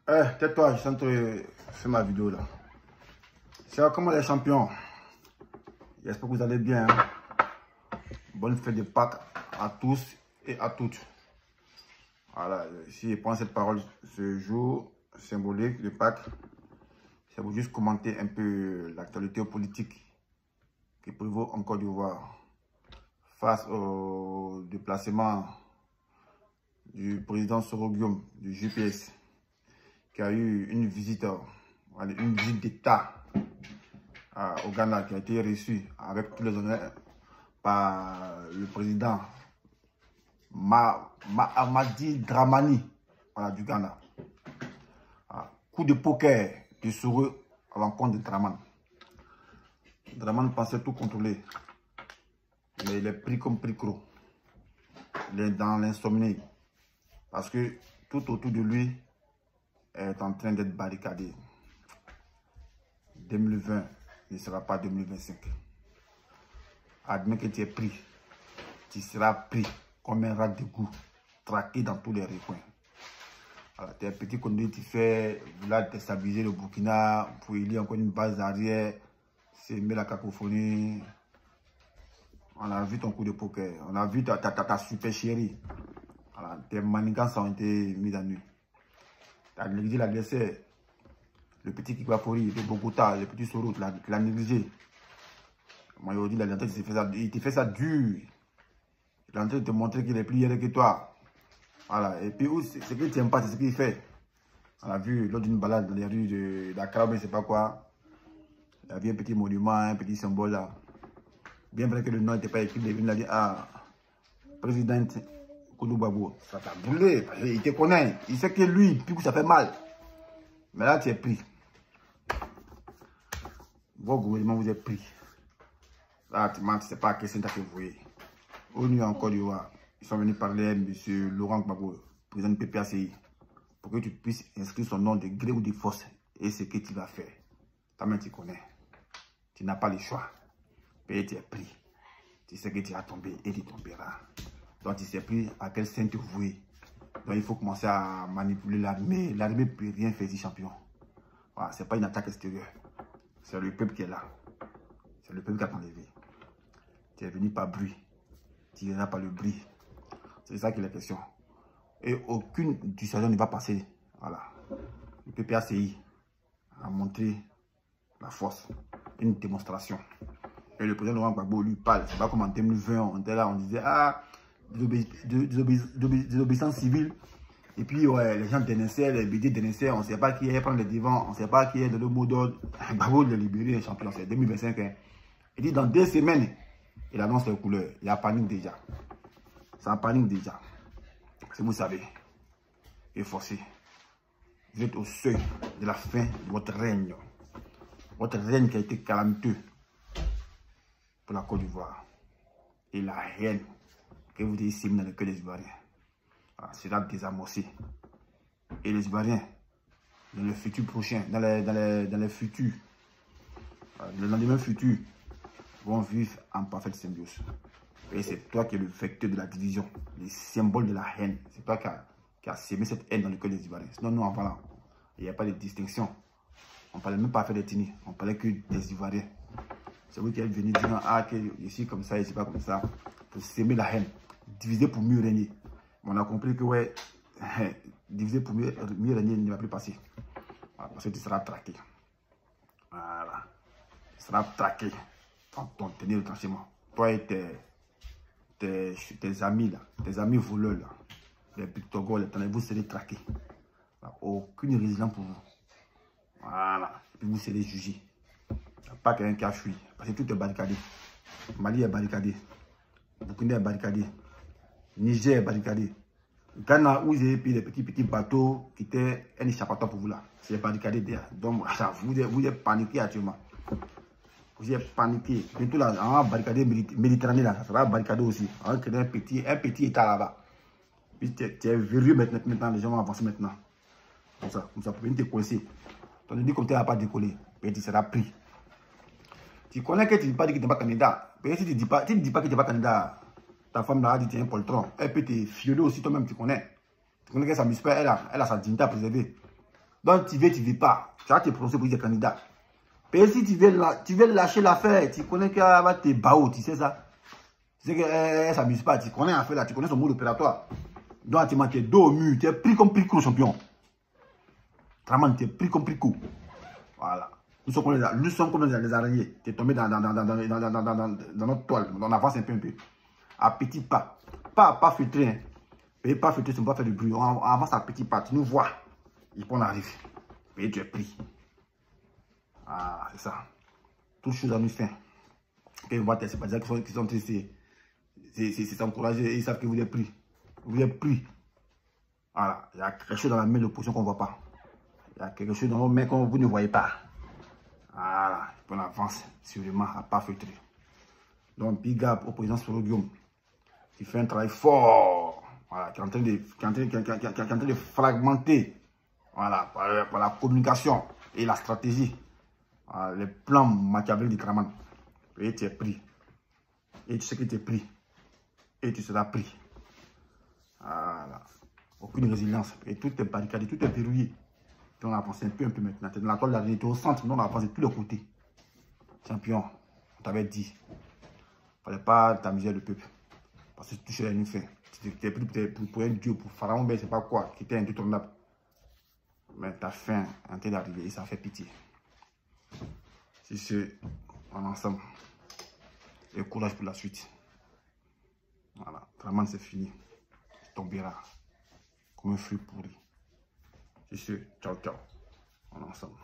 Tais-toi, je suis en train de faire ma vidéo là. C'est comment les champions. J'espère que vous allez bien. Hein? Bonne fête de Pâques à tous et à toutes. Voilà, si je prends cette parole ce jour symbolique de Pâques, c'est pour juste commenter un peu l'actualité politique qui prévaut en Côte d'Ivoire face au déplacement du président Soro Guillaume du GPS qui a eu une visite d'État au Ghana qui a été reçue avec tous les honneurs par le président Mahamadou Dramani du Ghana. Coup de poker de Soro à l'encontre de Dramani. Dramani pensait tout contrôler, mais il est pris comme pris gros. Il est dans l'insomnie parce que tout autour de lui est en train d'être barricadé. 2020 ne sera pas 2025. Admets que tu es pris. Tu seras pris comme un rat de goût, traqué dans tous les recoins. Alors, tu es petit conduit, tu fais vouloir déstabiliser le Burkina pour élire encore une base arrière, s'aimer la cacophonie. On a vu ton coup de poker, on a vu ta super chérie. Alors, tes manigances ont été mises à nu. Tu as négligé l'adversaire. Le petit Kikapori, le Bogota, le petit Soro, tu l'as négligé. Moi, aujourd'hui, il te fait ça dur. Il est en train de te montrer qu'il est plus hier que toi. Voilà. Et puis, ce que tu n'aimes pas, c'est ce qu'il fait. On a vu lors d'une balade dans les rues de Dakar, mais je ne sais pas quoi. Il y avait un petit monument, un petit symbole là. Bien vrai que le nom n'était pas écrit, il a dit, président Kouloubabou, ça t'a brûlé. Il te connaît. Il sait que lui, puis que ça fait mal. Mais là, tu es pris. Vos gouvernements vous êtes pris. Là, tu ne sais pas à quel centre que vous voyez. Au New en Côte d'Ivoire, ils sont venus parler à M. Laurent Gbagbo, président du PPACI, pour que tu puisses inscrire son nom de gré ou de force et ce que tu vas faire. Toi-même, tu connais. Tu n'as pas le choix. Mais tu es pris. Tu sais que tu as tombé et tu tomberas. Donc, tu sais plus à quel sein te vouer. Donc, il faut commencer à manipuler l'armée. L'armée ne peut rien faire ici, champion. Voilà, ce n'est pas une attaque extérieure. C'est le peuple qui est là. C'est le peuple qui a enlevé. Tu es venu par bruit. Tu n'iras pas le bruit. C'est ça qui est la question. Et aucune dissuasion ne va passer. Voilà. Le PPACI a montré la force. Une démonstration. Et le président Laurent Gbagbo lui parle. C'est pas comme en 2020, on était là, on disait désobéissance civile. Et puis ouais, les gens dénonçaient, les BD dénonçaient, on ne sait pas qui est prendre le devant, on ne sait pas qui est dans le mot d'ordre. Gbagbo le libéré, champion, c'est 2025. Hein. Il dit dans 2 semaines, il annonce les couleurs. Il y a panique déjà. Ça panique déjà. Si vous savez, et forcé. Vous êtes au seuil de la fin de votre règne. Votre règne qui a été calamiteux pour la Côte d'Ivoire. Et la haine que vous avez sémée dans le cœur des Ivoiriens sera désamorcée. Et les Ivoiriens, dans le futur prochain, dans les futurs, le lendemain futur, vont vivre en parfaite symbiose. Et c'est toi qui es le vecteur de la division, le symbole de la haine. C'est toi qui a sémé cette haine dans le cœur des Ivoiriens. Sinon, nous, en parlant, il n'y a pas de distinction. On ne parlait même pas faire des Tini, on parlait que des Ivoiriens. C'est vous qui êtes venu dire, que ici comme ça, ici pas comme ça, pour s'aimer la haine, diviser pour mieux régner. Mais on a compris que, ouais, diviser pour mieux régner ne va plus passer. Voilà, parce que tu seras traqué. Voilà. Tu seras traqué dans ton tenir de tranchement. Toi et tes amis, là, tes amis voleurs, là, les pictogos, les ténèbres, vous serez traqués. Voilà. Aucune résilience pour vous. Voilà. Et puis vous serez jugés. Il n'y a pas quelqu'un qui a fui. Parce que tout est barricadé. Mali est barricadé. Burkina est barricadé. Niger est barricadé. Ghana, où vous avez pris les petits bateaux qui étaient un échappatoire pour vous là. C'est barricadé derrière. Donc, vous êtes paniqué actuellement. Vous êtes paniqué. Bientôt là, on va barricader Méditerranée là. Ça sera barricadé aussi. On va créer un petit état là-bas. Puis tu es verrouillé maintenant. Les gens vont avancer maintenant. Comme ça, pour venir te coincer. Tu dis comme tu n'as pas décollé. Puis tu seras pris. Tu connais que tu ne dis pas que tu n'es pas candidat. Puis si tu ne dis pas que tu n'es pas candidat, ta femme là a dit tu es un poltron. Elle peut te violer aussi toi-même, tu connais. Tu connais qu'elle ne s'amuse pas, elle a sa dignité à préserver. Donc, tu veux pas. Tu vas te prononcer pour des candidats. Et si tu veux lâcher l'affaire, tu connais qu'elle va te bao, tu sais ça. Tu sais qu'elle ne s'amuse pas, tu connais l'affaire là, tu connais son mode opératoire. Donc, tu es dos au mur, tu es pris comme pris coup, champion. Vraiment, tu es pris comme pris coup. Voilà. Nous sommes comme les araignées. Tu es tombé dans notre toile. On avance un peu. À petits pas. Pas filtré. Hein. Et pas filtré, ça ne va pas faire du bruit. On avance à petits pas. Tu nous vois. Et puis on arrive. Et tu es pris. Ah, c'est ça. Toutes choses à nous faire. Quand ils voient tes sympathisants qui sont tristes, c'est encouragé. Ils savent que vous êtes pris. Vous êtes pris. Voilà. Il y a quelque chose dans la main de l'opposition qu'on ne voit pas. Il y a quelque chose dans vos mains que vous ne voyez pas. Voilà. Et puis on avance sûrement à pas filtrer. Donc, big up au président Sorogium, qui fait un travail fort, voilà, qui est en train de fragmenter, voilà, par la communication et la stratégie, voilà, les plans machiavéliques du Kraman. Et tu es pris. Et tu sais que tu es pris. Et tu seras pris. Voilà. Aucune résilience. Et tout est barricadé, tout est verrouillé. Puis on a avancé un peu maintenant. Tu es dans la toile de la réalité au centre, nous on a avancé de tous les côtés. Champion, on t'avait dit. Il ne fallait pas t'amuser le peuple. Parce que tu touchais les nuits. Tu étais pris pour un dieu, pour Pharaon, mais c'est pas quoi, qui était indétournable. Mais ta fin est en train d'arriver et ça fait pitié. C'est ce, on est ensemble. Et courage pour la suite. Voilà, vraiment c'est fini. Tu tomberas comme un fruit pourri. C'est ce, ciao, ciao. On est ensemble.